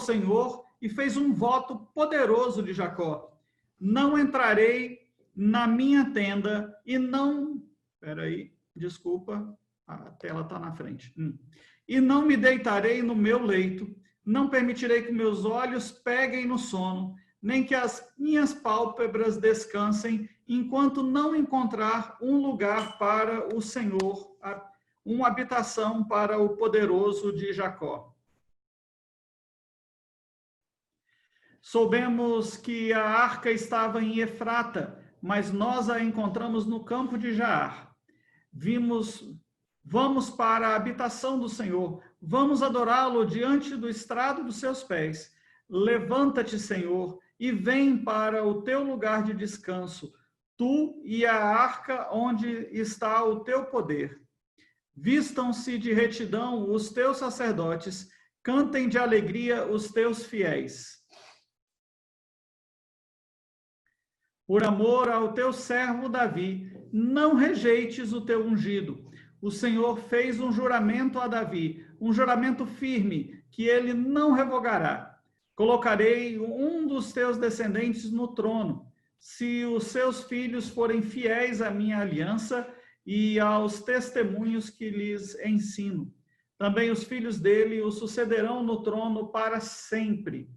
Senhor e fez um voto poderoso de Jacó. Não entrarei na minha tenda e não... Peraí, desculpa, a tela está na frente. E não me deitarei no meu leito, não permitirei que meus olhos peguem no sono, nem que as minhas pálpebras descansem, enquanto não encontrar um lugar para o Senhor, uma habitação para o poderoso de Jacó. Soubemos que a arca estava em Efrata, mas nós a encontramos no campo de Jaar. Vamos para a habitação do Senhor, vamos adorá-lo diante do estrado dos seus pés. Levanta-te, Senhor, e vem para o teu lugar de descanso, tu e a arca onde está o teu poder. Vistam-se de retidão os teus sacerdotes, cantem de alegria os teus fiéis. Por amor ao teu servo Davi, não rejeites o teu ungido. O Senhor fez um juramento a Davi, um juramento firme, que ele não revogará. Colocarei um dos teus descendentes no trono, se os seus filhos forem fiéis à minha aliança e aos testemunhos que lhes ensino. Também os filhos dele o sucederão no trono para sempre.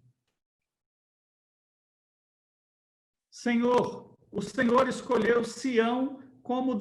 Senhor, o Senhor escolheu Sião com o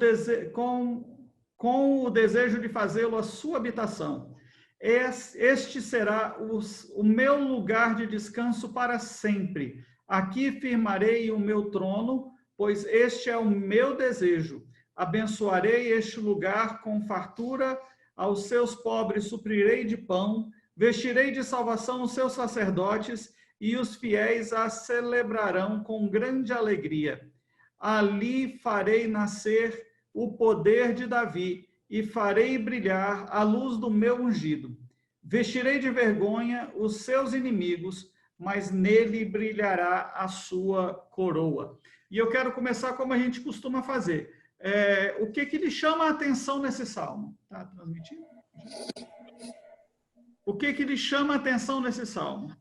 desejo de fazê-lo a sua habitação. Este será o meu lugar de descanso para sempre. Aqui firmarei o meu trono, pois este é o meu desejo. Abençoarei este lugar com fartura, aos seus pobres suprirei de pão, vestirei de salvação os seus sacerdotes, e os fiéis a celebrarão com grande alegria. Ali farei nascer o poder de Davi, e farei brilhar a luz do meu ungido. Vestirei de vergonha os seus inimigos, mas nele brilhará a sua coroa. E eu quero começar como a gente costuma fazer. O que lhe chama a atenção nesse salmo? Está transmitindo? O que lhe chama a atenção nesse salmo?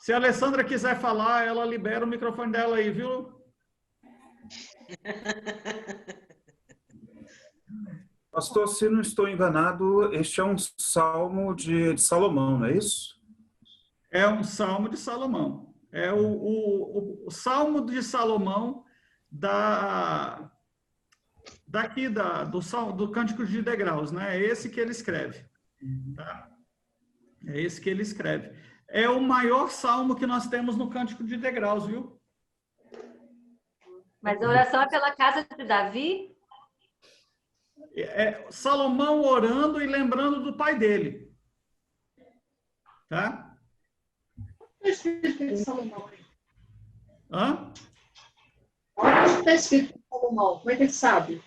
Se a Alessandra quiser falar, ela libera o microfone dela aí, viu? Pastor, se não estou enganado, este é um salmo de Salomão, não é isso? É um salmo de Salomão. É o salmo de Salomão do Cântico de Degraus, né? É esse que ele escreve. Tá? É esse que ele escreve. É o maior salmo que nós temos no Cântico de Degraus, viu? Mas a oração é pela casa de Davi? É Salomão orando e lembrando do pai dele. Tá? Está escrito Salomão. Hã? Onde está escrito Salomão? Como é que ele sabe?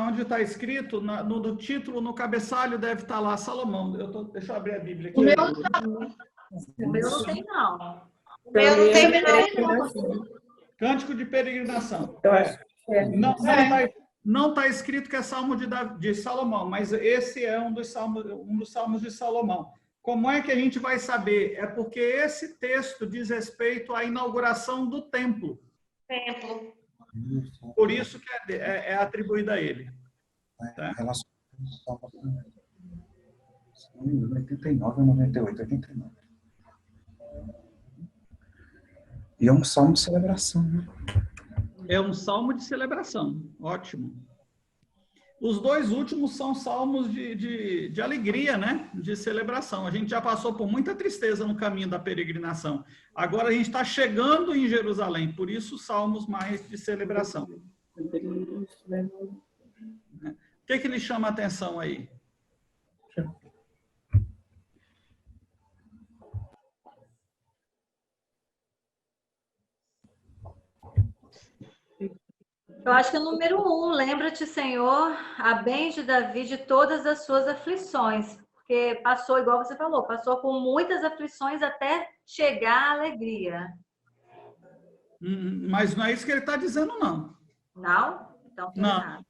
Onde está escrito? No título, no cabeçalho, deve estar lá Salomão. Deixa eu abrir a Bíblia aqui. O meu não tem, não. O meu não tem, não. Cântico de peregrinação. Eu acho que é. Não está escrito que é salmo de Salomão, mas esse é um dos salmos de Salomão. Como é que a gente vai saber? É porque esse texto diz respeito à inauguração do templo. Por isso que é atribuído a ele. Tá? 89 ou 98, 89. E é um salmo de celebração, né? É um salmo de celebração. Ótimo. Os dois últimos são salmos de alegria, né? De celebração. A gente já passou por muita tristeza no caminho da peregrinação. Agora a gente está chegando em Jerusalém, por isso salmos mais de celebração. O que lhe chama a atenção aí? Eu acho que é o número 1, lembra-te, Senhor, a bem de Davi de todas as suas aflições. Porque passou, igual você falou, passou por muitas aflições até chegar à alegria. Mas não é isso que ele está dizendo, não. Não? Então, não.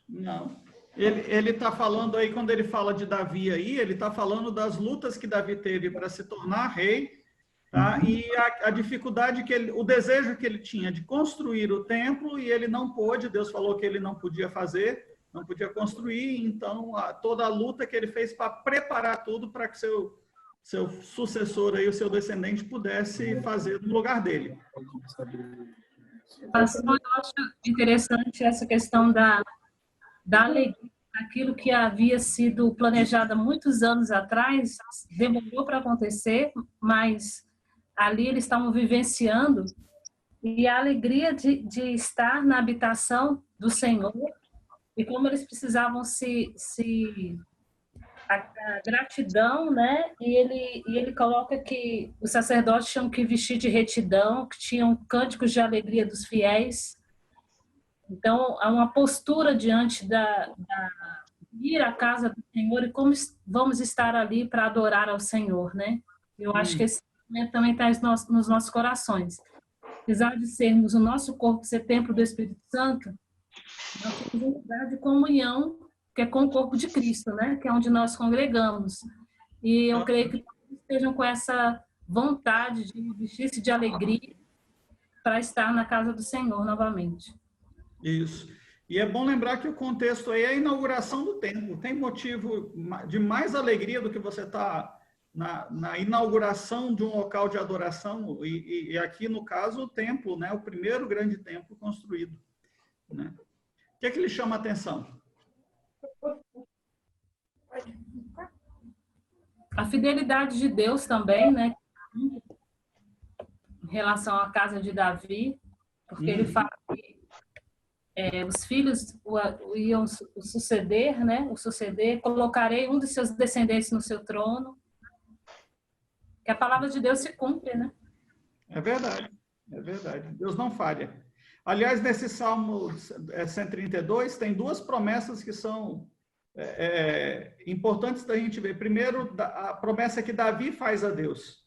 Não. Ele está falando aí, quando ele fala de Davi aí, ele está falando das lutas que Davi teve para se tornar rei, tá? E a dificuldade o desejo que ele tinha de construir o templo e ele não pôde, Deus falou que ele não podia fazer, não podia construir, então toda a luta que ele fez para preparar tudo para que seu sucessor aí, o seu descendente, pudesse fazer no lugar dele. Pastor, eu acho interessante essa questão da alegria, aquilo que havia sido planejado há muitos anos atrás, demorou para acontecer, mas ali eles estavam vivenciando, e a alegria de estar na habitação do Senhor, e como eles precisavam a gratidão, né? E ele coloca que os sacerdotes tinham que vestir de retidão, que tinham cânticos de alegria dos fiéis. Então, há uma postura diante ir à casa do Senhor e como vamos estar ali para adorar ao Senhor, né? Eu acho que esse momento também está nos nossos corações. Apesar de sermos o nosso corpo ser templo do Espírito Santo, nós temos um lugar de comunhão que é com o corpo de Cristo, né? Que é onde nós congregamos. E eu creio que todos estejam com essa vontade de vestir-se de alegria para estar na casa do Senhor novamente. Isso. E é bom lembrar que o contexto aí é a inauguração do templo. Tem motivo de mais alegria do que você estar na inauguração de um local de adoração. E aqui, no caso, o templo, né? O primeiro grande templo construído. Né? O que é que lhe chama a atenção? A fidelidade de Deus também, né? Em relação à casa de Davi, porque ele fala que os filhos iam suceder, né? O suceder, colocarei um dos seus descendentes no seu trono. Que a palavra de Deus se cumpre, né? É verdade, é verdade. Deus não falha. Aliás, nesse Salmo 132, tem duas promessas que são importantes da gente ver. Primeiro, a promessa que Davi faz a Deus,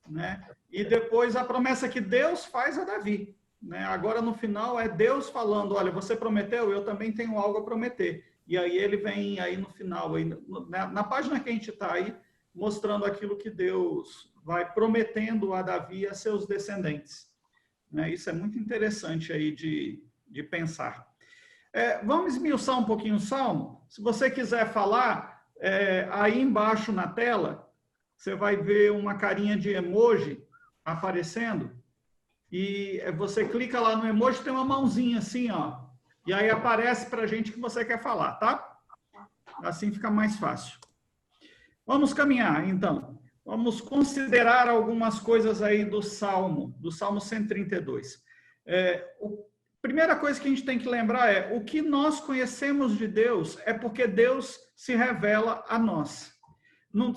né? E depois a promessa que Deus faz a Davi, né? Agora, no final, é Deus falando, olha, você prometeu, eu também tenho algo a prometer. E aí ele vem aí no final, aí, na página que a gente está aí, mostrando aquilo que Deus vai prometendo a Davi e a seus descendentes. Né? Isso é muito interessante aí de pensar. Vamos esmiuçar um pouquinho o Salmo? Se você quiser falar, aí embaixo na tela, você vai ver uma carinha de emoji aparecendo, e você clica lá no emoji, tem uma mãozinha assim, ó, e aí aparece para a gente que você quer falar, tá? Assim fica mais fácil. Vamos caminhar, então. Vamos considerar algumas coisas aí do Salmo 132. Primeira coisa que a gente tem que lembrar o que nós conhecemos de Deus é porque Deus se revela a nós.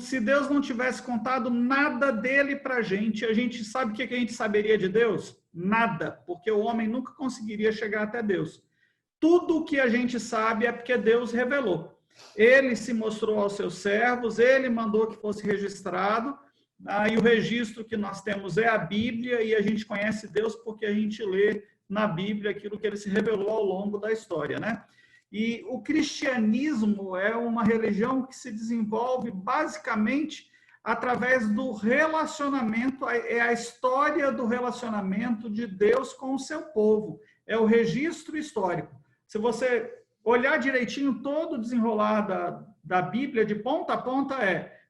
Se Deus não tivesse contado nada dele para a gente sabe o que a gente saberia de Deus? Nada, porque o homem nunca conseguiria chegar até Deus. Tudo o que a gente sabe é porque Deus revelou. Ele se mostrou aos seus servos, ele mandou que fosse registrado, e o registro que nós temos é a Bíblia, e a gente conhece Deus porque a gente lê na Bíblia aquilo que ele se revelou ao longo da história, né? E o cristianismo é uma religião que se desenvolve basicamente através do relacionamento, é a história do relacionamento de Deus com o seu povo, é o registro histórico. Se você olhar direitinho todo o desenrolar da Bíblia, de ponta a ponta,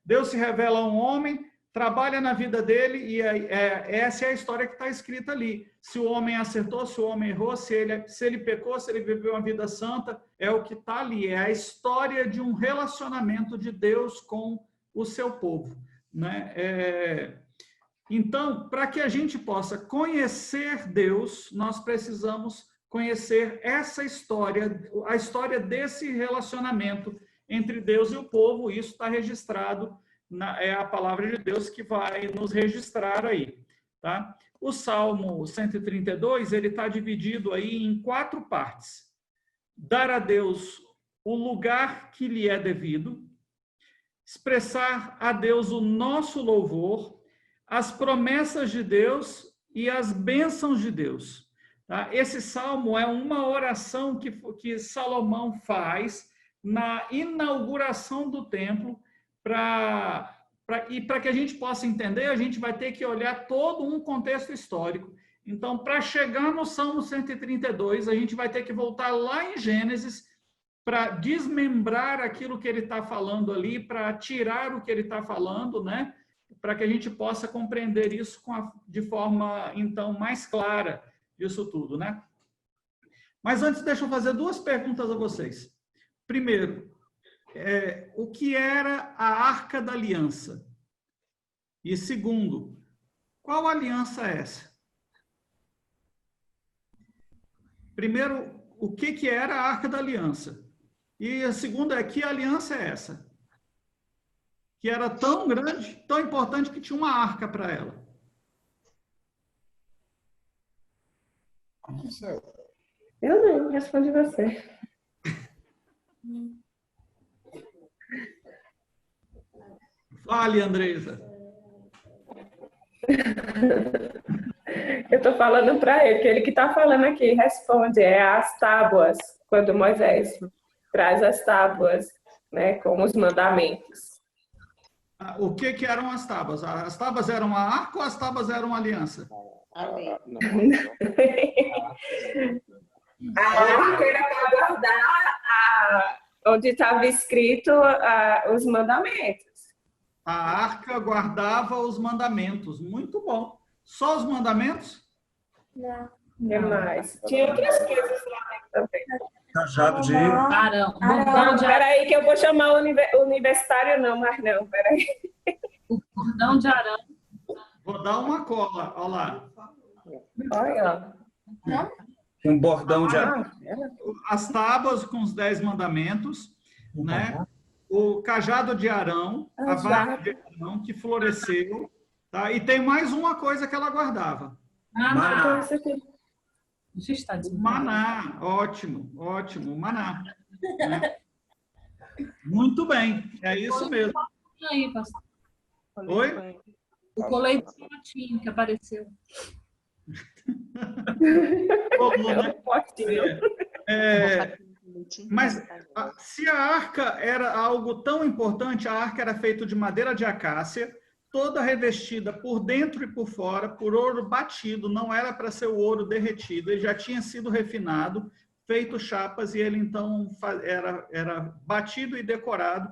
Deus se revela a um homem, trabalha na vida dele, e essa é a história que está escrita ali. Se o homem acertou, se o homem errou, se ele pecou, se ele viveu uma vida santa, é o que está ali. É a história de um relacionamento de Deus com o seu povo. Né? Então, para que a gente possa conhecer Deus, nós precisamos conhecer essa história, a história desse relacionamento entre Deus e o povo. Isso está registrado, é a palavra de Deus que vai nos registrar aí, tá? O Salmo 132, ele está dividido aí em 4 partes. Dar a Deus o lugar que lhe é devido, expressar a Deus o nosso louvor, as promessas de Deus e as bênçãos de Deus. Tá? Esse salmo é uma oração que Salomão faz na inauguração do templo. Para que a gente possa entender, a gente vai ter que olhar todo um contexto histórico. Então, para chegar no Salmo 132, a gente vai ter que voltar lá em Gênesis para desmembrar aquilo que ele está falando ali, para tirar o que ele está falando, né? Para que a gente possa compreender isso de forma, então, mais clara disso tudo, né? Mas antes, deixa eu fazer duas perguntas a vocês. Primeiro, o que era a Arca da Aliança? E segundo, qual aliança é essa? Primeiro, o que era a Arca da Aliança? E a segunda que aliança é essa? Que era tão grande, tão importante que tinha uma arca para ela. Eu não, responde você. Fale, Andresa. Eu estou falando para ele, que ele que está falando aqui, responde, as tábuas, quando Moisés traz as tábuas, né, com os mandamentos. O que eram as tábuas? As tábuas eram a arca ou as tábuas eram a aliança? A arca era para guardar onde estava escrito os mandamentos. A arca guardava os mandamentos. Muito bom. Só os mandamentos? Não. O que mais? Tinha outras coisas lá também. Cajado de... Arão. Peraí que eu vou chamar o universitário, não, mas não, peraí. O cordão de Arão. Vou dar uma cola. Olha lá. Olha. Um bordão de... As tábuas com os 10 mandamentos, né? O cajado de Arão, a vara de Arão que floresceu, tá? E tem mais uma coisa que ela guardava. Maná. Maná, ótimo, ótimo, maná. Né? Muito bem, é isso mesmo. Aí, pastor. Oi? O colete potinho que apareceu. Mas se a arca era algo tão importante, a arca era feita de madeira de acácia, toda revestida por dentro e por fora, por ouro batido, não era para ser o ouro derretido, ele já tinha sido refinado, feito chapas, e ele então era batido e decorado,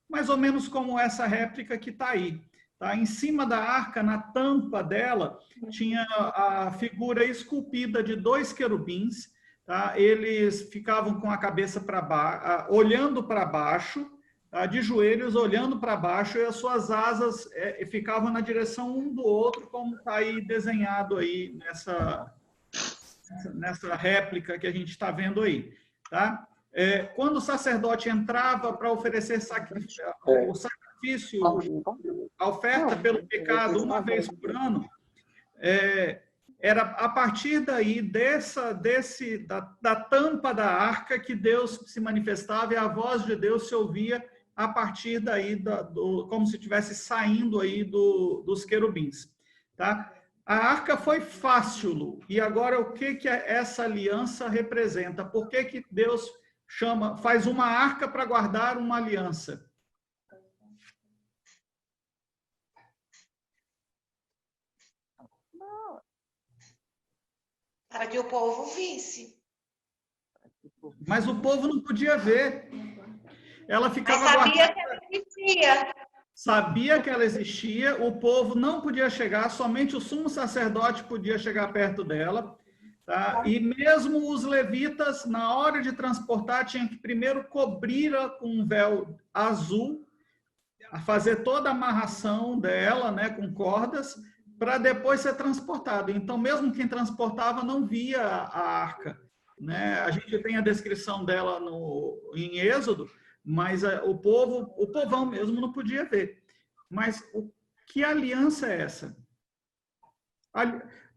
mais ou menos como essa réplica que está aí. Tá? Em cima da arca, na tampa dela, tinha a figura esculpida de 2 querubins, tá? Eles ficavam com a cabeça para baixo, olhando para baixo, tá? De joelhos, olhando para baixo, e as suas asas ficavam na direção um do outro, como está aí desenhado aí nessa réplica que a gente está vendo aí. Tá? Quando o sacerdote entrava para oferecer o sacrifício, a oferta pelo pecado uma vez por ano, era a partir daí, da tampa da arca, que Deus se manifestava e a voz de Deus se ouvia a partir daí, como se estivesse saindo aí dos querubins. Tá? A arca foi fácil, e agora o que essa aliança representa? Por que Deus faz uma arca para guardar uma aliança? Para que o povo visse. Mas o povo não podia ver. Ela ficava Mas sabia guardada. que ela existia. Sabia que ela existia, o povo não podia chegar, somente o sumo sacerdote podia chegar perto dela. Tá? E mesmo os levitas, na hora de transportar, tinham que primeiro cobri-la com um véu azul, fazer toda a amarração dela, né, com cordas, para depois ser transportado. Então, mesmo quem transportava não via a arca. Né? A gente tem a descrição dela em Êxodo, mas o povão mesmo não podia ver. Mas que aliança é essa?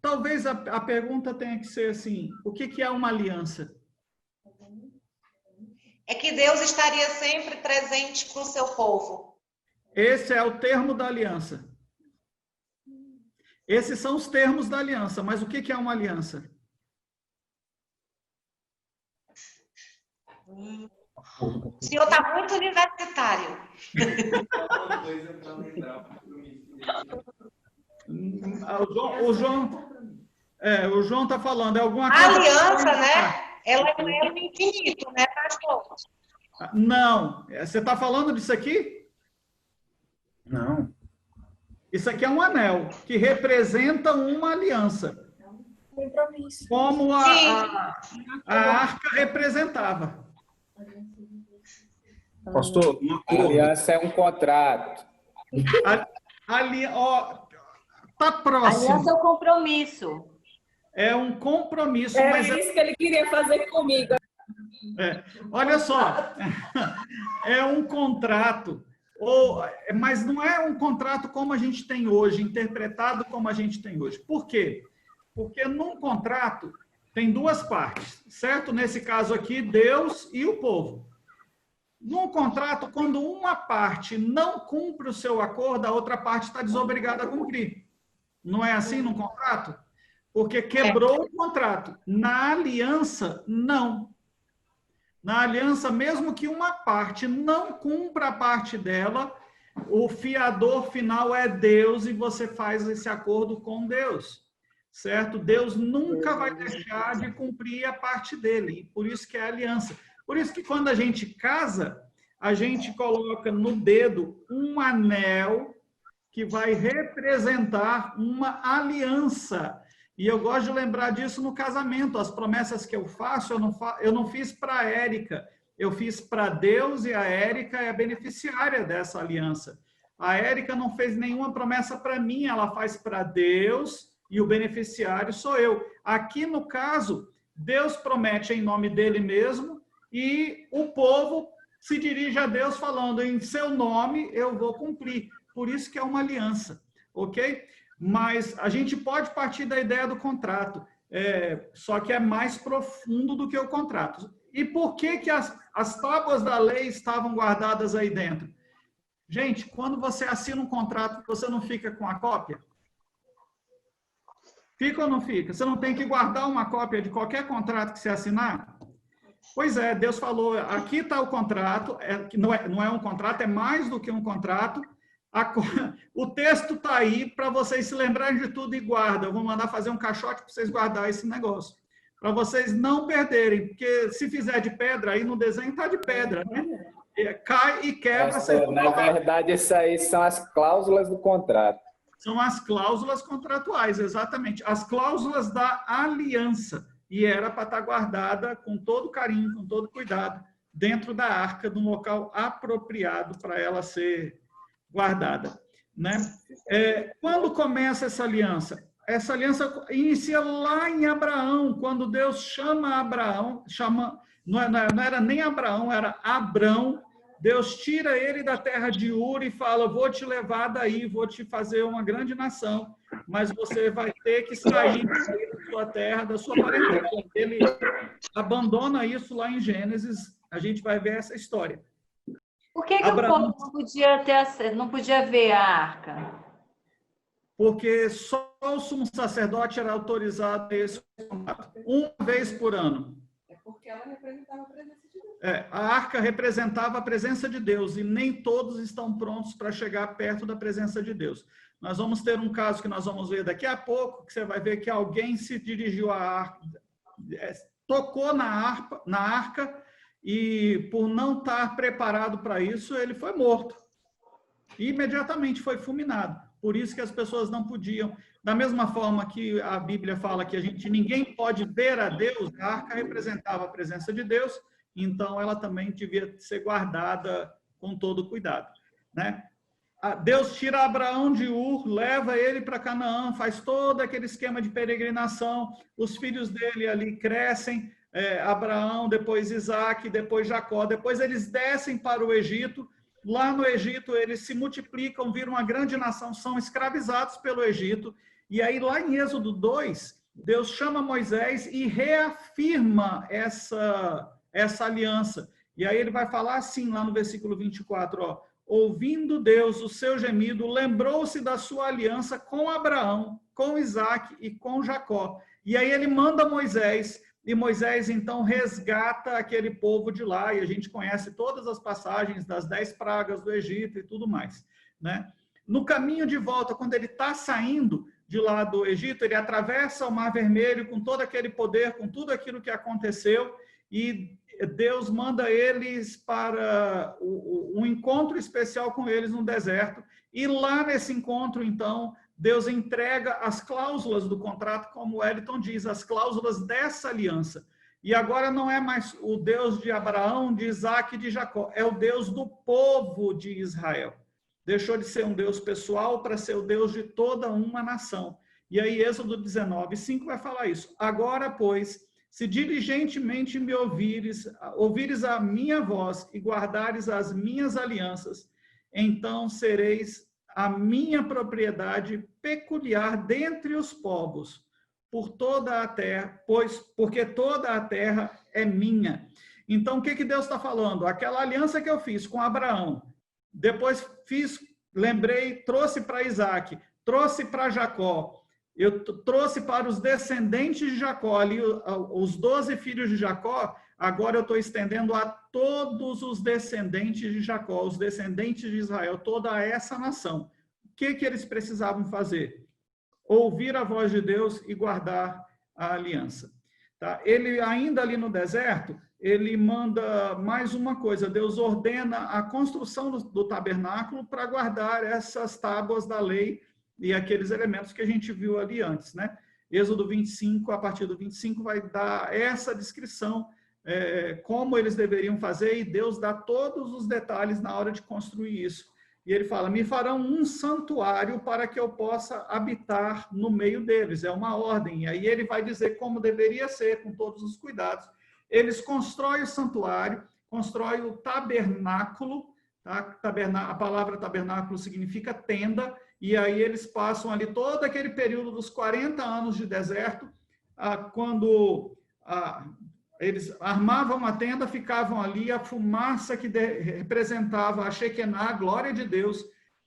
Talvez a pergunta tenha que ser assim, o que é uma aliança? É que Deus estaria sempre presente com o seu povo. Esse é o termo da aliança. Esses são os termos da aliança, mas o que é uma aliança? O senhor está muito universitário. O João está falando, é alguma A coisa... aliança, né? Ela não é no infinito, né, pastor? Não, você está falando disso aqui? Não. Isso aqui é um anel, que representa uma aliança. Compromisso. Como a arca representava. Pastor, uma A aliança é um contrato. Ali, ó, tá próximo. Aliança é o compromisso. É um compromisso, Era mas isso que ele queria fazer comigo. olha só, é um contrato, mas não é um contrato como a gente tem hoje, interpretado como a gente tem hoje. Por quê? Porque num contrato tem duas partes, certo? Nesse caso aqui, Deus e o povo. Num contrato, quando uma parte não cumpre o seu acordo, a outra parte está desobrigada a cumprir. Não é assim num contrato? Porque quebrou o contrato. Na aliança, não. Na aliança, mesmo que uma parte não cumpra a parte dela, o fiador final é Deus e você faz esse acordo com Deus, certo? Deus nunca vai deixar de cumprir a parte dele, e por isso que é aliança. Por isso que quando a gente casa, a gente coloca no dedo um anel que vai representar uma aliança. E eu gosto de lembrar disso no casamento. As promessas que eu faço, eu não fiz para a Érica, eu fiz para Deus, e a Érica é a beneficiária dessa aliança. A Érica não fez nenhuma promessa para mim, ela faz para Deus e o beneficiário sou eu. Aqui, no caso, Deus promete em nome dele mesmo e o povo se dirige a Deus falando, em seu nome eu vou cumprir. Por isso que é uma aliança, ok? Mas a gente pode partir da ideia do contrato, só que é mais profundo do que o contrato. E por que as tábuas da lei estavam guardadas aí dentro? Gente, quando você assina um contrato, você não fica com a cópia? Fica ou não fica? Você não tem que guardar uma cópia de qualquer contrato que você assinar? Pois é, Deus falou, aqui está o contrato, não é um contrato, é mais do que um contrato. O texto está aí para vocês se lembrarem de tudo e guardam. Eu vou mandar fazer um caixote para vocês guardarem esse negócio. Para vocês não perderem, porque se fizer de pedra, aí no desenho está de pedra, né? Cai e quebra. Na verdade, isso aí são as cláusulas do contrato. São as cláusulas contratuais, exatamente. As cláusulas da aliança. E era para estar guardada com todo carinho, com todo cuidado, dentro da arca, num local apropriado para ela ser guardada, né? Quando começa essa aliança? Essa aliança inicia lá em Abraão, quando Deus chama Abraão, não era nem Abraão, era Abrão. Deus tira ele da terra de Ur e fala, vou te levar daí, vou te fazer uma grande nação, mas você vai ter que sair da sua terra, da sua parentela. Ele abandona isso lá em Gênesis, a gente vai ver essa história. Por que Abraão, o povo não podia ver a arca? Porque só o sumo sacerdote era autorizado a esse contrato, uma vez por ano. É porque ela representava a presença de Deus. A arca representava a presença de Deus e nem todos estão prontos para chegar perto da presença de Deus. Nós vamos ter um caso que nós vamos ver daqui a pouco, que você vai ver que alguém se dirigiu à arca, tocou na arca e por não estar preparado para isso, ele foi morto. E imediatamente foi fulminado. Por isso que as pessoas não podiam. Da mesma forma que a Bíblia fala que ninguém pode ver a Deus, a arca representava a presença de Deus, então ela também devia ser guardada com todo cuidado, né? Deus tira Abraão de Ur, leva ele para Canaã, faz todo aquele esquema de peregrinação, os filhos dele ali crescem, Abraão, depois Isaac, depois Jacó, depois eles descem para o Egito. Lá no Egito eles se multiplicam, viram uma grande nação, são escravizados pelo Egito, e aí lá em Êxodo 2, Deus chama Moisés e reafirma essa aliança. E aí ele vai falar assim, lá no versículo 24, ó, ouvindo Deus o seu gemido, lembrou-se da sua aliança com Abraão, com Isaac e com Jacó. E aí ele manda Moisés e Moisés então resgata aquele povo de lá, e a gente conhece todas as passagens das 10 pragas do Egito e tudo mais, né? No caminho de volta, quando ele está saindo de lá do Egito, ele atravessa o Mar Vermelho com todo aquele poder, com tudo aquilo que aconteceu, e Deus manda eles para um encontro especial com eles no deserto, e lá nesse encontro, então, Deus entrega as cláusulas do contrato, como o Wellington diz, as cláusulas dessa aliança. E agora não é mais o Deus de Abraão, de Isaac e de Jacó, é o Deus do povo de Israel. Deixou de ser um Deus pessoal para ser o Deus de toda uma nação. E aí Êxodo 19:5 vai falar isso. Agora, pois, se diligentemente me ouvires a minha voz e guardares as minhas alianças, então sereis a minha propriedade peculiar dentre os povos, por toda a terra, porque toda a terra é minha. Então, o que Deus está falando? Aquela aliança que eu fiz com Abraão, depois trouxe para Isaac, trouxe para Jacó, eu trouxe para os descendentes de Jacó, ali os 12 filhos de Jacó, agora eu estou estendendo a todos os descendentes de Jacó, os descendentes de Israel, toda essa nação. O que eles precisavam fazer? Ouvir a voz de Deus e guardar a aliança. Tá? Ele, ainda ali no deserto, ele manda mais uma coisa, Deus ordena a construção do tabernáculo para guardar essas tábuas da lei e aqueles elementos que a gente viu ali antes, né? Êxodo 25, a partir do 25, vai dar essa descrição, como eles deveriam fazer, e Deus dá todos os detalhes na hora de construir isso. E ele fala, me farão um santuário para que eu possa habitar no meio deles. É uma ordem. E aí ele vai dizer como deveria ser, com todos os cuidados. Eles constroem o santuário, constroem o tabernáculo, tá? A palavra tabernáculo significa tenda, e aí eles passam ali todo aquele período dos 40 anos de deserto, quando eles armavam a tenda, ficavam ali, a fumaça que representava a Shekinah, a glória de Deus,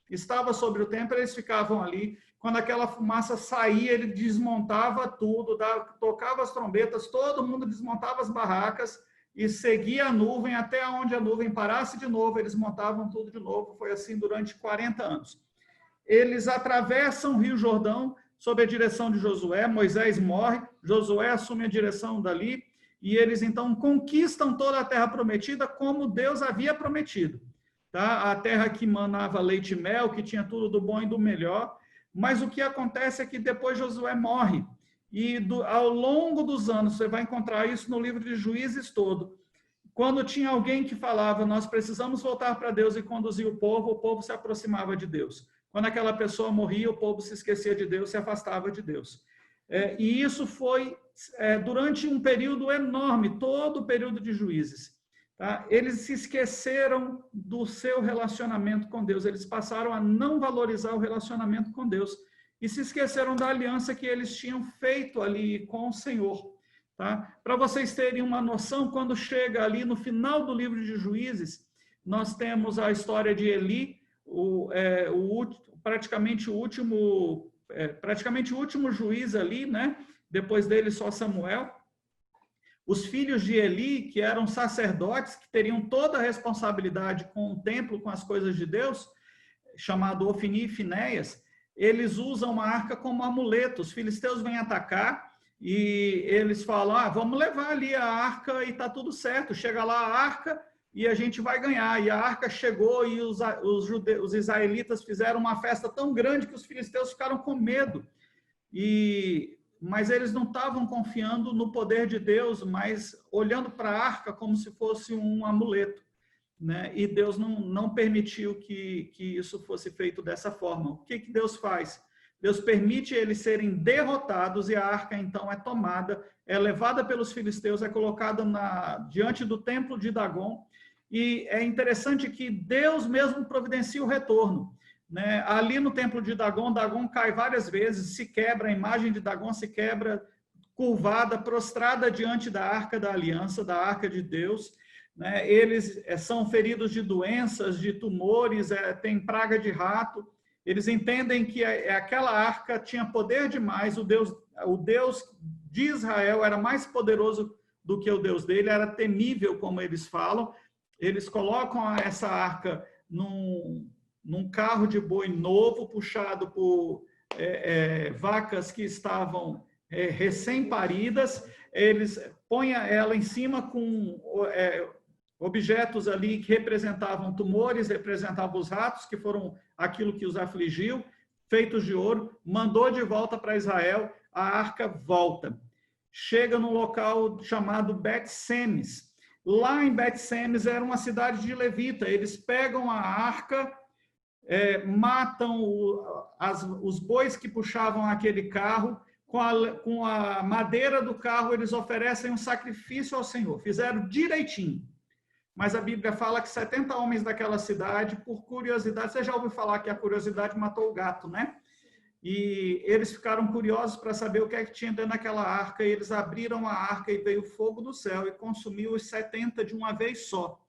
estava sobre o templo, eles ficavam ali. Quando aquela fumaça saía, ele desmontava tudo, tocava as trombetas, todo mundo desmontava as barracas e seguia a nuvem até onde a nuvem parasse de novo, eles montavam tudo de novo. Foi assim durante 40 anos. Eles atravessam o Rio Jordão sob a direção de Josué, Moisés morre, Josué assume a direção dali, e eles então conquistam toda a terra prometida como Deus havia prometido. Tá? A terra que manava leite e mel, que tinha tudo do bom e do melhor. Mas o que acontece é que depois Josué morre. E ao longo dos anos, você vai encontrar isso no livro de Juízes todo. Quando tinha alguém que falava, nós precisamos voltar para Deus e conduzir o povo se aproximava de Deus. Quando aquela pessoa morria, o povo se esquecia de Deus, se afastava de Deus. E isso foi durante um período enorme, todo o período de Juízes. Tá? Eles se esqueceram do seu relacionamento com Deus, eles passaram a não valorizar o relacionamento com Deus e se esqueceram da aliança que eles tinham feito ali com o Senhor. Tá? Para vocês terem uma noção, quando chega ali no final do livro de Juízes, nós temos a história de Eli, praticamente o último juiz ali, né? Depois dele só Samuel. Os filhos de Eli, que eram sacerdotes, que teriam toda a responsabilidade com o templo, com as coisas de Deus, chamado Ofni e Finéias, eles usam uma arca como amuleto. Os filisteus vêm atacar e eles falam, vamos levar ali a arca e está tudo certo. Chega lá a arca e a gente vai ganhar. E a arca chegou e os israelitas fizeram uma festa tão grande que os filisteus ficaram com medo. Mas eles não estavam confiando no poder de Deus, mas olhando para a arca como se fosse um amuleto, né? E Deus não permitiu que isso fosse feito dessa forma. O que Deus faz? Deus permite eles serem derrotados e a arca então é tomada, é levada pelos filisteus, é colocada diante do templo de Dagon. E é interessante que Deus mesmo providencia o retorno. Né? Ali no templo de Dagon, Dagon cai várias vezes, se quebra, a imagem de Dagon se quebra, curvada, prostrada diante da arca da aliança, da arca de Deus. Né? Eles são feridos de doenças, de tumores, tem praga de rato. Eles entendem que aquela arca tinha poder demais, o Deus de Israel era mais poderoso do que o Deus dele, era temível, como eles falam. Eles colocam essa arca num carro de boi novo, puxado por vacas que estavam recém-paridas. Eles põem ela em cima com objetos ali que representavam tumores, representavam os ratos, que foram aquilo que os afligiu, feitos de ouro, mandou de volta para Israel, a arca volta. Chega num local chamado Bet-Semes. Lá em Bet-Semes era uma cidade de levita. Eles pegam a arca, matam os bois que puxavam aquele carro, com a madeira do carro eles oferecem um sacrifício ao Senhor. Fizeram direitinho. Mas a Bíblia fala que 70 homens daquela cidade, por curiosidade, você já ouviu falar que a curiosidade matou o gato, né? E eles ficaram curiosos para saber o que é que tinha dentro daquela arca, e eles abriram a arca e veio fogo do céu e consumiu os 70 de uma vez só.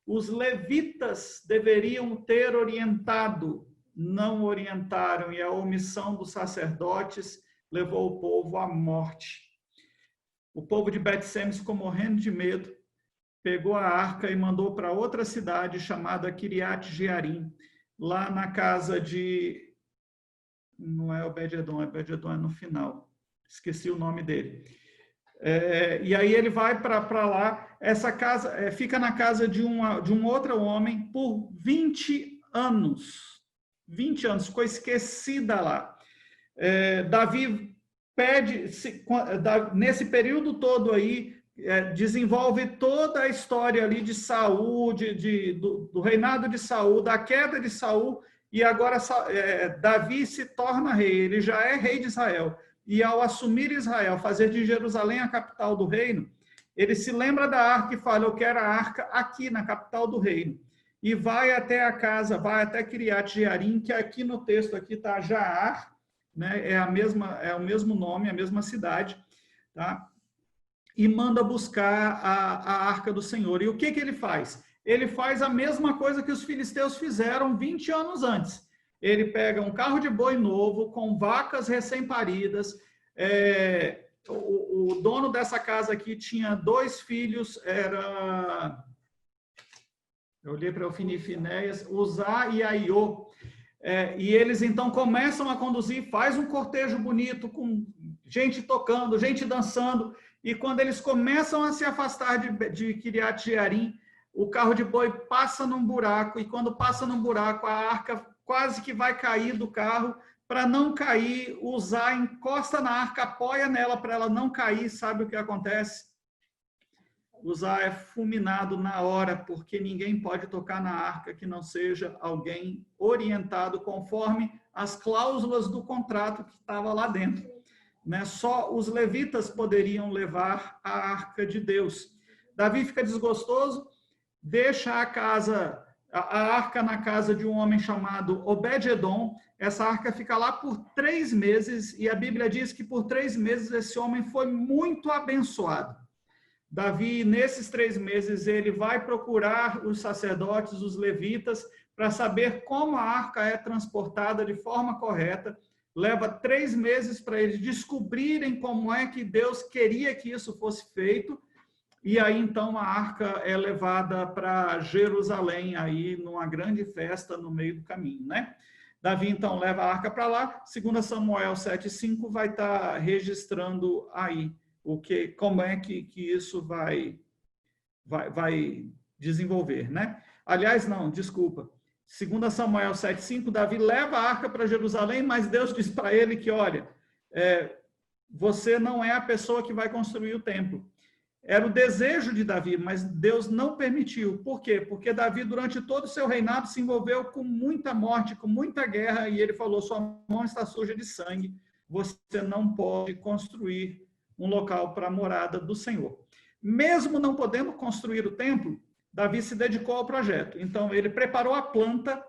Os levitas deveriam ter orientado, não orientaram, e a omissão dos sacerdotes levou o povo à morte. O povo de Bet-Semes ficou morrendo de medo, pegou a arca e mandou para outra cidade chamada Kiriat Jearim, lá na casa de... Não é Obed-Edom, Obed-Edom é no final. Esqueci o nome dele. E aí ele vai para lá. Essa casa fica na casa de um outro homem por 20 anos. 20 anos, ficou esquecida lá. Davi pede, nesse período todo aí, desenvolve toda a história ali de Saul, do reinado de Saul, da queda de Saul, e agora Davi se torna rei, ele já é rei de Israel. E ao assumir Israel, fazer de Jerusalém a capital do reino, ele se lembra da arca e fala, eu quero a arca aqui na capital do reino. E vai até a casa, vai até Kiriat Jearim, que aqui no texto aqui está Jaar, né? É o mesmo nome, a mesma cidade, tá? E manda buscar a arca do Senhor. E o que ele faz? Ele faz a mesma coisa que os filisteus fizeram 20 anos antes. Ele pega um carro de boi novo, com vacas recém-paridas. O dono dessa casa aqui tinha 2 filhos, eu olhei para Ofni e Finéias, Uzá e Aiô. E eles então começam a conduzir, faz um cortejo bonito, com gente tocando, gente dançando. E quando eles começam a se afastar de Kiriat Jearim, o carro de boi passa num buraco, e quando passa num buraco, a arca quase que vai cair do carro. Para não cair, Uzá encosta na arca, apoia nela para ela não cair. Sabe o que acontece? Uzá é fulminado na hora, porque ninguém pode tocar na arca que não seja alguém orientado conforme as cláusulas do contrato que estava lá dentro. Né? Só os levitas poderiam levar a arca de Deus. Davi fica desgostoso, deixa a arca na casa de um homem chamado Obed-Edom. Essa arca fica lá por 3 meses, e a Bíblia diz que por 3 meses esse homem foi muito abençoado. Davi, nesses 3 meses, ele vai procurar os sacerdotes, os levitas, para saber como a arca é transportada de forma correta. Leva 3 meses para eles descobrirem como é que Deus queria que isso fosse feito. E aí, então, a arca é levada para Jerusalém, aí numa grande festa no meio do caminho, né? Davi, então, leva a arca para lá. 2 Samuel 7,5 vai estar registrando aí como é que isso vai desenvolver, né? Aliás, não, desculpa. 2 Samuel 7,5, Davi leva a arca para Jerusalém, mas Deus diz para ele que, olha, você não é a pessoa que vai construir o templo. Era o desejo de Davi, mas Deus não permitiu. Por quê? Porque Davi, durante todo o seu reinado, se envolveu com muita morte, com muita guerra, e ele falou, sua mão está suja de sangue, você não pode construir um local para a morada do Senhor. Mesmo não podendo construir o templo, Davi se dedicou ao projeto. Então, ele preparou a planta,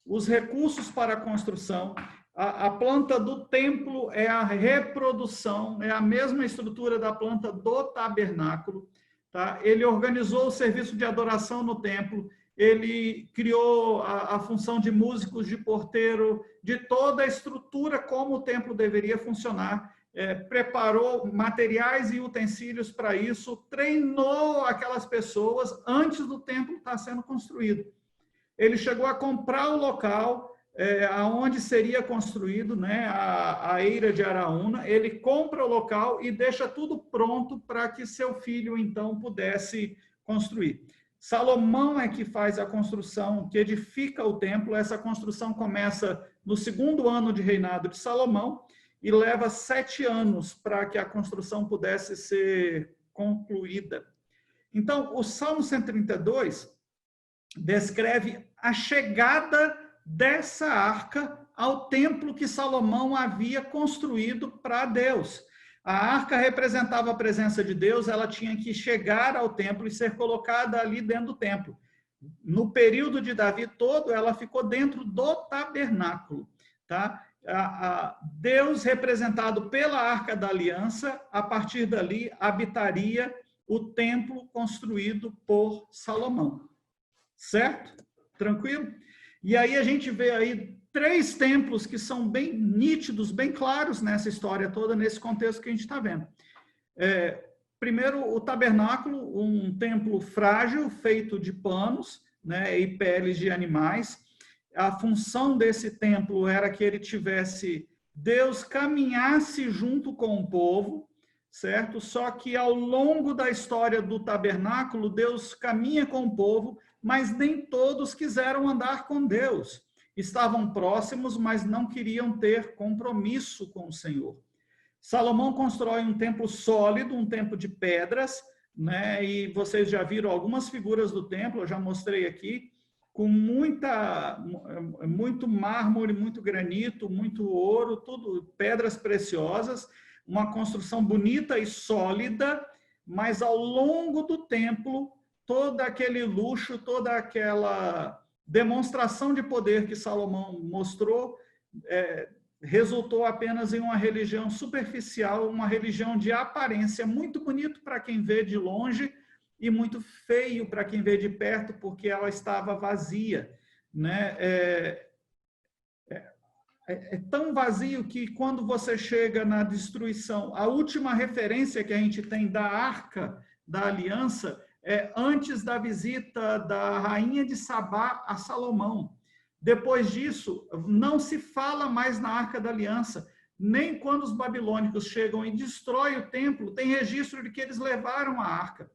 os recursos para a construção. A planta do templo é a reprodução, é a mesma estrutura da planta do tabernáculo. Tá? Ele organizou o serviço de adoração no templo, ele criou a função de músicos, de porteiro, de toda a estrutura como o templo deveria funcionar. preparou materiais e utensílios para isso, treinou aquelas pessoas antes do templo estar sendo construído. Ele chegou a comprar o local aonde seria construído, né, a eira de Araúna. Ele compra o local e deixa tudo pronto para que seu filho, então, pudesse construir. Salomão é que faz a construção, que edifica o templo. Essa construção começa no 2º ano de reinado de Salomão e leva 7 anos para que a construção pudesse ser concluída. Então, o Salmo 132 descreve a chegada dessa arca ao templo que Salomão havia construído para Deus. A arca representava a presença de Deus, ela tinha que chegar ao templo e ser colocada ali dentro do templo. No período de Davi todo, ela ficou dentro do tabernáculo, tá? Deus, representado pela Arca da Aliança, a partir dali habitaria o templo construído por Salomão. Certo? Tranquilo? E aí a gente vê aí 3 templos que são bem nítidos, bem claros nessa história toda, nesse contexto que a gente está vendo. Primeiro, o tabernáculo, um templo frágil, feito de panos, né, e peles de animais. A função desse templo era que ele tivesse, Deus caminhasse junto com o povo, certo? Só que ao longo da história do tabernáculo, Deus caminha com o povo, mas nem todos quiseram andar com Deus. Estavam próximos, mas não queriam ter compromisso com o Senhor. Salomão constrói um templo sólido, um templo de pedras, né? E vocês já viram algumas figuras do templo, eu já mostrei aqui, com muito mármore, muito granito, muito ouro, tudo pedras preciosas, uma construção bonita e sólida, mas ao longo do templo, todo aquele luxo, toda aquela demonstração de poder que Salomão mostrou, resultou apenas em uma religião superficial, uma religião de aparência, muito bonito para quem vê de longe, e muito feio para quem vê de perto, porque ela estava vazia, né? É tão vazio que quando você chega na destruição, a última referência que a gente tem da Arca da Aliança é antes da visita da rainha de Sabá a Salomão. Depois disso, não se fala mais na Arca da Aliança, nem quando os babilônicos chegam e destroem o templo, tem registro de que eles levaram a arca.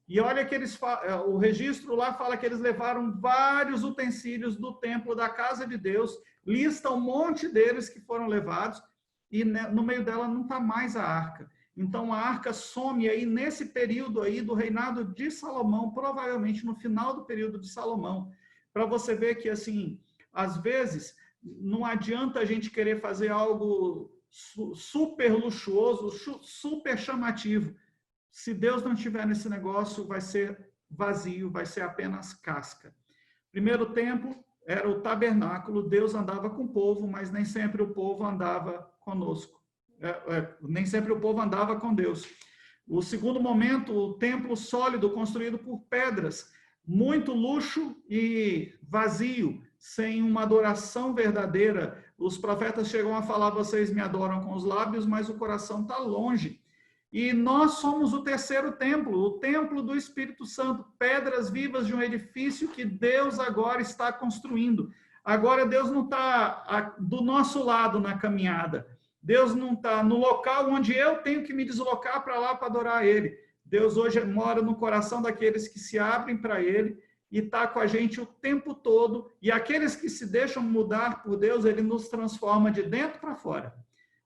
E olha que o registro lá fala que eles levaram vários utensílios do templo da casa de Deus, lista um monte deles que foram levados, e no meio dela não está mais a arca. Então a arca some aí nesse período aí do reinado de Salomão, provavelmente no final do período de Salomão, para você ver que, assim, às vezes, não adianta a gente querer fazer algo super luxuoso, super chamativo. Se Deus não estiver nesse negócio, vai ser vazio, vai ser apenas casca. Primeiro templo era o tabernáculo, Deus andava com o povo, mas nem sempre o povo andava conosco. Nem sempre o povo andava com Deus. O segundo momento, o templo sólido, construído por pedras, muito luxo e vazio, sem uma adoração verdadeira. Os profetas chegam a falar, vocês me adoram com os lábios, mas o coração está longe. E nós somos o terceiro templo, o templo do Espírito Santo, pedras vivas de um edifício que Deus agora está construindo. Agora Deus não está do nosso lado na caminhada. Deus não está no local onde eu tenho que me deslocar para lá para adorar Ele. Deus hoje mora no coração daqueles que se abrem para Ele e está com a gente o tempo todo. E aqueles que se deixam mudar por Deus, Ele nos transforma de dentro para fora.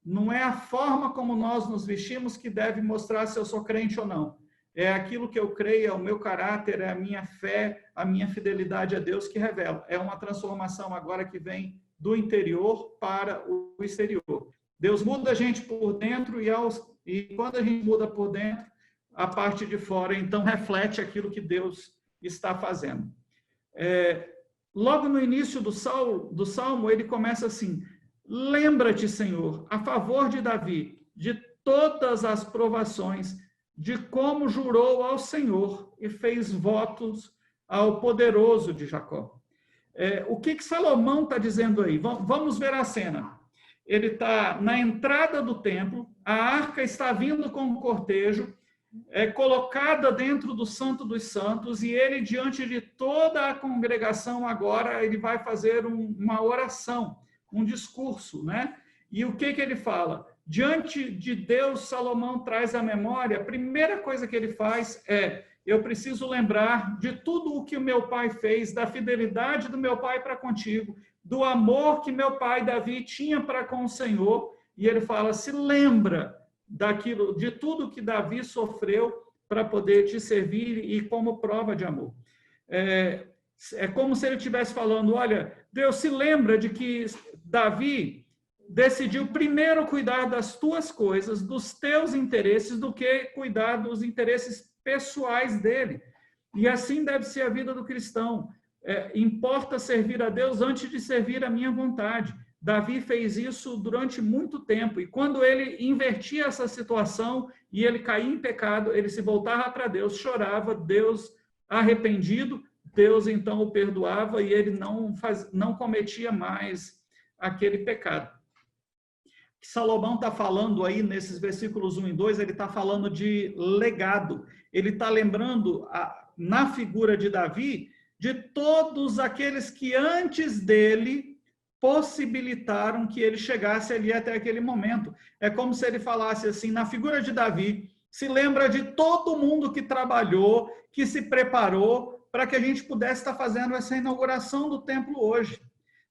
Não é a forma como nós nos vestimos que deve mostrar se eu sou crente ou não. É aquilo que eu creio, é o meu caráter, é a minha fé, a minha fidelidade a Deus que revela. É uma transformação agora que vem do interior para o exterior. Deus muda a gente por dentro e quando a gente muda por dentro, a parte de fora, então, reflete aquilo que Deus está fazendo. Logo no início do Salmo, ele começa assim: lembra-te, Senhor, a favor de Davi, de todas as provações, de como jurou ao Senhor e fez votos ao poderoso de Jacó. O que Salomão está dizendo aí? Vamos ver a cena. ele está na entrada do templo, a arca está vindo com o cortejo, é colocada dentro do Santo dos Santos, e ele, diante de toda a congregação, agora ele vai fazer uma oração, um discurso, né? E o que ele fala? Diante de Deus, Salomão traz à memória, a primeira coisa que ele faz é: eu preciso lembrar de tudo o que o meu pai fez, da fidelidade do meu pai para contigo, do amor que meu pai Davi tinha para com o Senhor. E ele fala: se lembra daquilo, de tudo que Davi sofreu para poder te servir e como prova de amor. É como se ele estivesse falando: olha, Deus, se lembra de que Davi decidiu primeiro cuidar das tuas coisas, dos teus interesses, do que cuidar dos interesses pessoais dele. E assim deve ser a vida do cristão. Importa servir a Deus antes de servir a minha vontade. Davi fez isso durante muito tempo, e quando ele invertia essa situação e ele caía em pecado, ele se voltava para Deus, chorava, Deus arrependido, Deus então o perdoava e ele não cometia mais aquele pecado. Que Salomão está falando aí nesses versículos 1 e 2, ele está falando de legado, ele está lembrando na figura de Davi de todos aqueles que antes dele possibilitaram que ele chegasse ali até aquele momento. É como se ele falasse assim, na figura de Davi, se lembra de todo mundo que trabalhou, que se preparou para que a gente pudesse estar fazendo essa inauguração do templo hoje,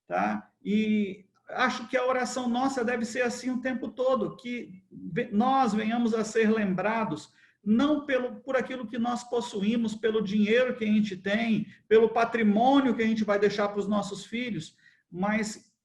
tá? E acho que a oração nossa deve ser assim o tempo todo, que nós venhamos a ser lembrados, não por aquilo que nós possuímos, pelo dinheiro que a gente tem, pelo patrimônio que a gente vai deixar para os nossos filhos,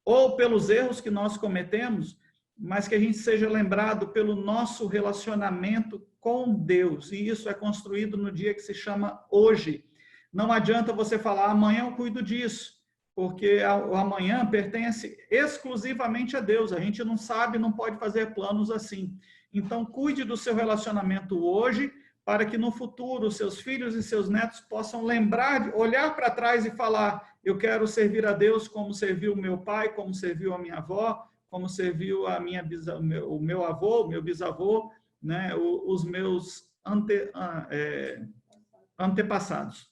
ou pelos erros que nós cometemos, mas que a gente seja lembrado pelo nosso relacionamento com Deus. E isso é construído no dia que se chama hoje. Não adianta você falar: amanhã eu cuido disso, porque o amanhã pertence exclusivamente a Deus. A gente não sabe, não pode fazer planos assim. Então, cuide do seu relacionamento hoje, para que no futuro seus filhos e seus netos possam lembrar, olhar para trás e falar: eu quero servir a Deus como serviu o meu pai, como serviu a minha avó, como serviu o meu avô, meu bisavô, né, os meus antepassados.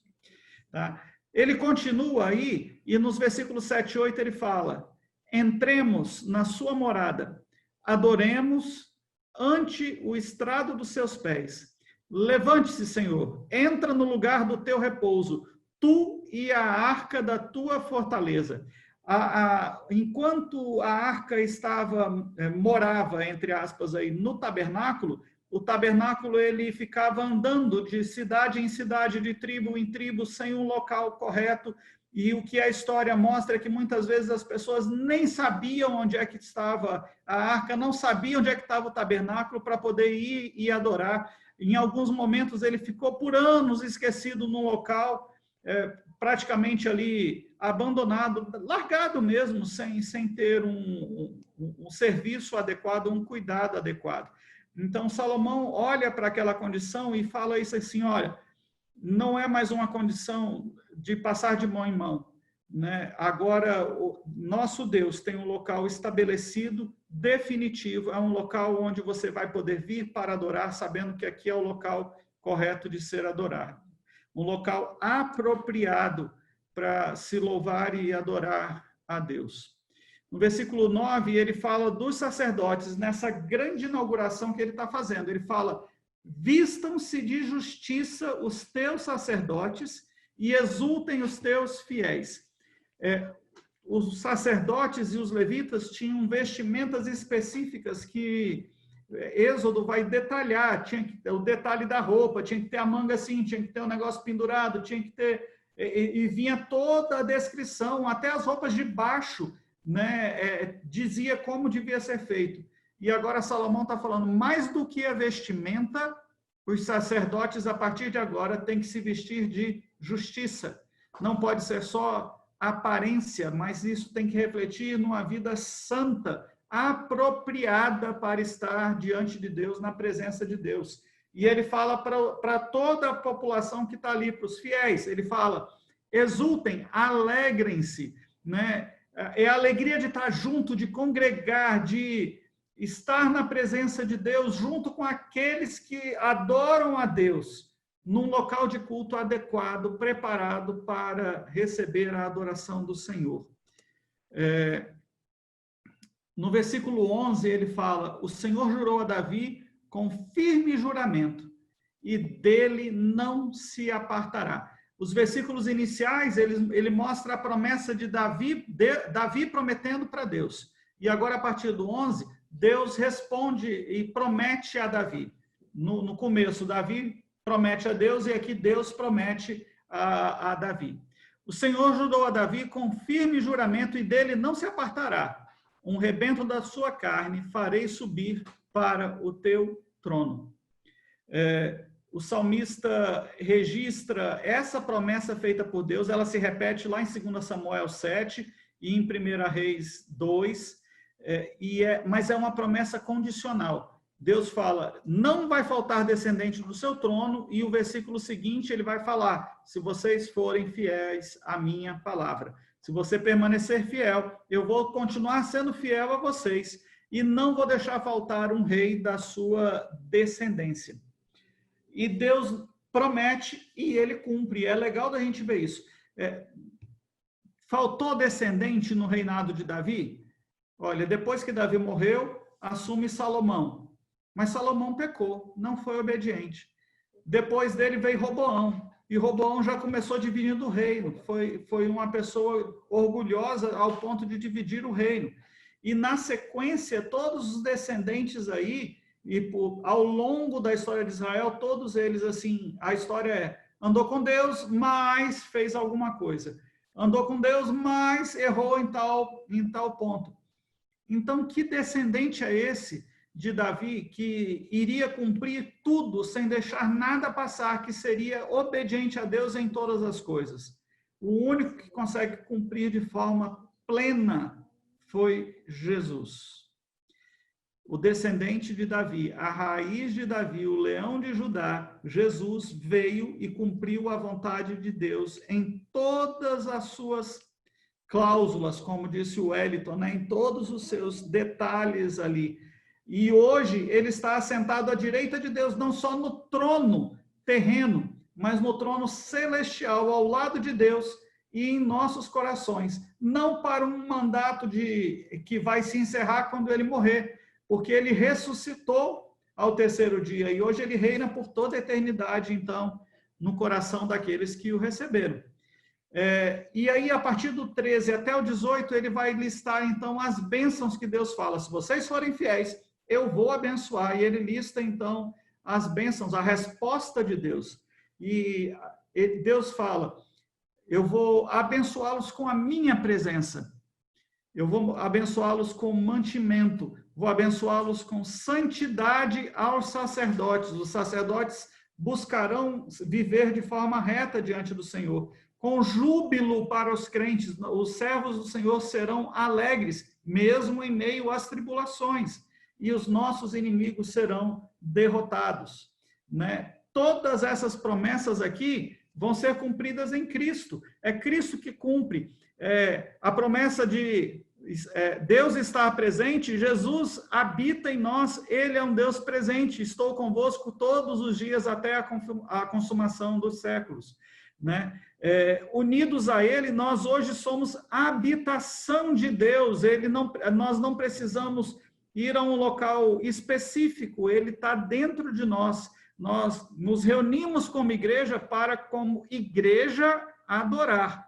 Tá? Ele continua aí, e nos versículos 7 e 8 ele fala: entremos na sua morada, adoremos ante o estrado dos seus pés. Levante-se, Senhor, entra no lugar do teu repouso, tu e a arca da tua fortaleza. Enquanto a arca morava, entre aspas, aí, no tabernáculo, o tabernáculo ele ficava andando de cidade em cidade, de tribo em tribo, sem um local correto. E o que a história mostra é que muitas vezes as pessoas nem sabiam onde é que estava a arca, não sabiam onde é que estava o tabernáculo para poder ir e adorar. Em alguns momentos ele ficou por anos esquecido num local, praticamente ali abandonado, largado mesmo, sem ter um serviço adequado, um cuidado adequado. Então Salomão olha para aquela condição e fala isso assim: olha, não é mais uma condição de passar de mão em mão, né? Agora, o nosso Deus tem um local estabelecido, definitivo, é um local onde você vai poder vir para adorar, sabendo que aqui é o local correto de ser adorado. Um local apropriado para se louvar e adorar a Deus. No versículo 9, ele fala dos sacerdotes, nessa grande inauguração que ele está fazendo. Ele fala: vistam-se de justiça os teus sacerdotes e exultem os teus fiéis. Os sacerdotes e os levitas tinham vestimentas específicas que Êxodo vai detalhar. Tinha que ter o detalhe da roupa, tinha que ter a manga assim, tinha que ter um negócio pendurado, tinha que ter... E vinha toda a descrição, até as roupas de baixo, né, dizia como devia ser feito. E agora Salomão está falando: mais do que a vestimenta, os sacerdotes, a partir de agora, têm que se vestir de justiça. Não pode ser só aparência, mas isso tem que refletir numa vida santa, apropriada para estar diante de Deus, na presença de Deus. E ele fala para toda a população que está ali, para os fiéis, ele fala: exultem, alegrem-se, né? é a alegria de estar junto, de congregar, de estar na presença de Deus junto com aqueles que adoram a Deus, num local de culto adequado, preparado para receber a adoração do Senhor. No versículo 11, ele fala: o Senhor jurou a Davi com firme juramento, e dele não se apartará. Os versículos iniciais, ele mostra a promessa de Davi prometendo para Deus. E agora, a partir do 11, Deus responde e promete a Davi. No começo, Davi promete a Deus, e aqui Deus promete a Davi. O Senhor jurou a Davi com firme juramento, e dele não se apartará. Um rebento da sua carne farei subir para o teu trono. O salmista registra essa promessa feita por Deus, ela se repete lá em 2 Samuel 7 e em 1 Reis 2, mas é uma promessa condicional. Deus fala: não vai faltar descendente do seu trono, e o versículo seguinte ele vai falar: se vocês forem fiéis à minha palavra. Se você permanecer fiel, eu vou continuar sendo fiel a vocês, e não vou deixar faltar um rei da sua descendência. E Deus promete e ele cumpre. É legal da gente ver isso. Faltou descendente no reinado de Davi? Olha, depois que Davi morreu, assume Salomão. Mas Salomão pecou, não foi obediente. Depois dele veio Roboão. E Roboão já começou dividindo o reino. Foi uma pessoa orgulhosa ao ponto de dividir o reino. E na sequência, todos os descendentes aí, ao longo da história de Israel, todos eles, assim, a história andou com Deus, mas fez alguma coisa. Andou com Deus, mas errou em tal ponto. Então, que descendente é esse de Davi que iria cumprir tudo sem deixar nada passar, que seria obediente a Deus em todas as coisas? O único que consegue cumprir de forma plena foi Jesus. O descendente de Davi, a raiz de Davi, o leão de Judá, Jesus veio e cumpriu a vontade de Deus em todas as suas cláusulas, como disse o Wellington, né? Em todos os seus detalhes ali. E hoje ele está assentado à direita de Deus, não só no trono terreno, mas no trono celestial, ao lado de Deus e em nossos corações. Não para um mandato que vai se encerrar quando ele morrer, porque ele ressuscitou ao terceiro dia, e hoje ele reina por toda a eternidade, então, no coração daqueles que o receberam. E aí, a partir do 13 até o 18, ele vai listar, então, as bênçãos que Deus fala. Se vocês forem fiéis, eu vou abençoar. E ele lista, então, as bênçãos, a resposta de Deus. E Deus fala: eu vou abençoá-los com a minha presença. Eu vou abençoá-los com mantimento. Vou abençoá-los com santidade aos sacerdotes. Os sacerdotes buscarão viver de forma reta diante do Senhor. Com júbilo para os crentes. Os servos do Senhor serão alegres, mesmo em meio às tribulações. E os nossos inimigos serão derrotados, né? Todas essas promessas aqui vão ser cumpridas em Cristo. É Cristo que cumpre. A promessa de Deus está presente, Jesus habita em nós, ele é um Deus presente. Estou convosco todos os dias até a consumação dos séculos, né? Unidos a ele, nós hoje somos a habitação de Deus. Nós não precisamos ir a um local específico, ele está dentro de nós. Nós nos reunimos como igreja para, como igreja, adorar.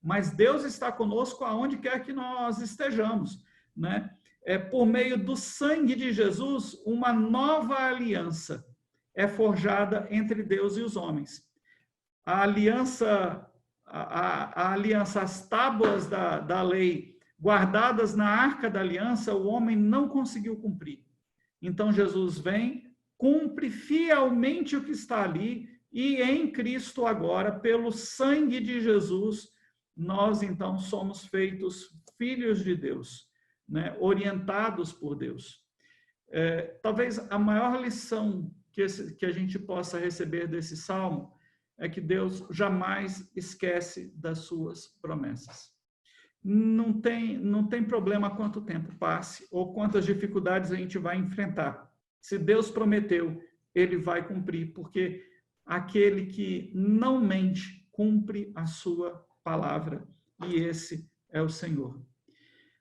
Mas Deus está conosco aonde quer que nós estejamos, né? Por meio do sangue de Jesus, uma nova aliança é forjada entre Deus e os homens. A aliança, as tábuas da lei guardadas na arca da aliança, o homem não conseguiu cumprir. Então Jesus vem, cumpre fielmente o que está ali, e em Cristo agora, pelo sangue de Jesus, nós então somos feitos filhos de Deus, né? Orientados por Deus. Talvez a maior lição que a gente possa receber desse salmo é que Deus jamais esquece das suas promessas. não tem problema quanto tempo passe ou quantas dificuldades a gente vai enfrentar. Se Deus prometeu, Ele vai cumprir, porque aquele que não mente, cumpre a sua palavra, e esse é o Senhor.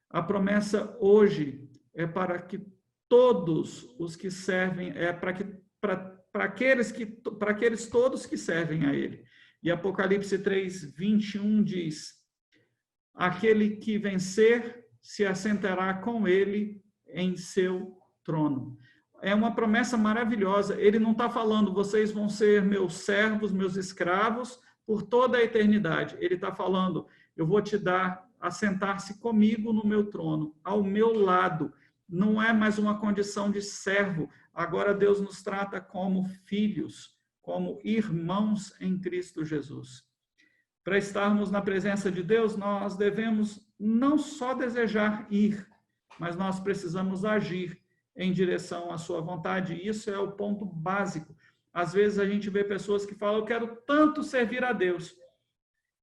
A promessa hoje é para que todos os que servem, para aqueles todos que servem a Ele. E Apocalipse 3:21 diz: aquele que vencer se assentará com Ele em seu trono. É uma promessa maravilhosa. Ele não está falando, vocês vão ser meus servos, meus escravos, por toda a eternidade. Ele está falando, eu vou te dar, assentar-se comigo no meu trono, ao meu lado. Não é mais uma condição de servo. Agora Deus nos trata como filhos, como irmãos em Cristo Jesus. Para estarmos na presença de Deus, nós devemos não só desejar ir, mas nós precisamos agir em direção à sua vontade. Isso é o ponto básico. Às vezes a gente vê pessoas que falam, eu quero tanto servir a Deus,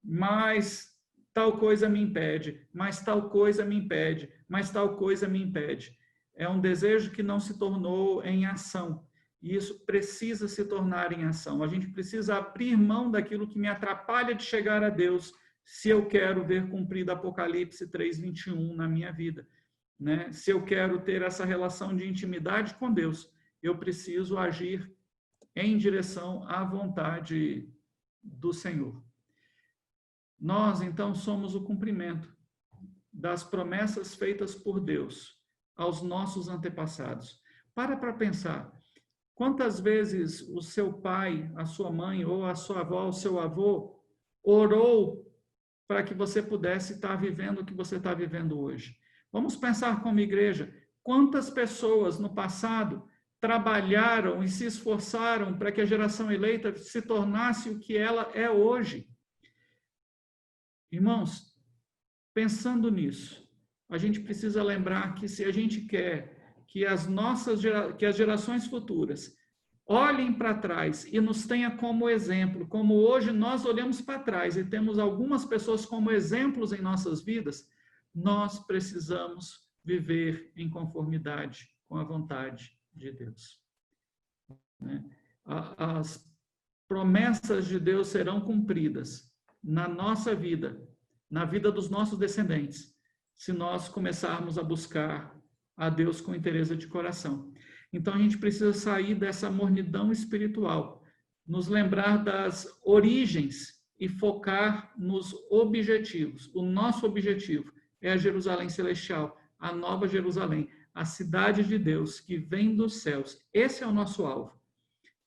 mas tal coisa me impede, mas tal coisa me impede, mas tal coisa me impede. É um desejo que não se tornou em ação. E isso precisa se tornar em ação. A gente precisa abrir mão daquilo que me atrapalha de chegar a Deus, se eu quero ver cumprido Apocalipse 3:21 na minha vida. Né? Se eu quero ter essa relação de intimidade com Deus, eu preciso agir em direção à vontade do Senhor. Nós, então, somos o cumprimento das promessas feitas por Deus aos nossos antepassados. Para pensar, quantas vezes o seu pai, a sua mãe, ou a sua avó, o seu avô, orou para que você pudesse estar vivendo o que você está vivendo hoje? Vamos pensar como igreja, quantas pessoas no passado trabalharam e se esforçaram para que a geração eleita se tornasse o que ela é hoje. Irmãos, pensando nisso, a gente precisa lembrar que se a gente quer que as gerações futuras olhem para trás e nos tenha como exemplo, como hoje nós olhamos para trás e temos algumas pessoas como exemplos em nossas vidas, nós precisamos viver em conformidade com a vontade de Deus. As promessas de Deus serão cumpridas na nossa vida, na vida dos nossos descendentes, se nós começarmos a buscar a Deus com interesse de coração. Então, a gente precisa sair dessa mornidão espiritual, nos lembrar das origens e focar nos objetivos. O nosso objetivo é a Jerusalém Celestial, a Nova Jerusalém, a cidade de Deus que vem dos céus. Esse é o nosso alvo.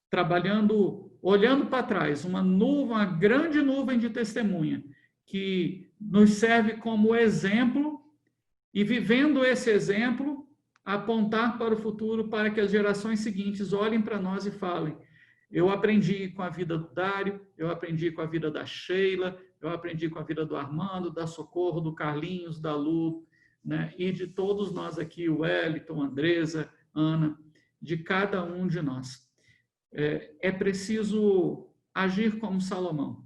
Trabalhando, olhando para trás, uma grande nuvem de testemunha que nos serve como exemplo e, vivendo esse exemplo, apontar para o futuro para que as gerações seguintes olhem para nós e falem, eu aprendi com a vida do Dário, eu aprendi com a vida da Sheila, eu aprendi com a vida do Armando, da Socorro, do Carlinhos, da Lu, né? E de todos nós aqui, o Wellington, Andresa, Ana, de cada um de nós. É preciso agir como Salomão.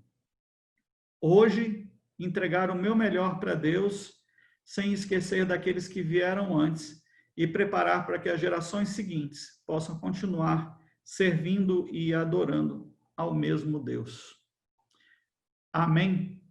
Hoje, entregar o meu melhor para Deus, sem esquecer daqueles que vieram antes, e preparar para que as gerações seguintes possam continuar servindo e adorando ao mesmo Deus. Amém?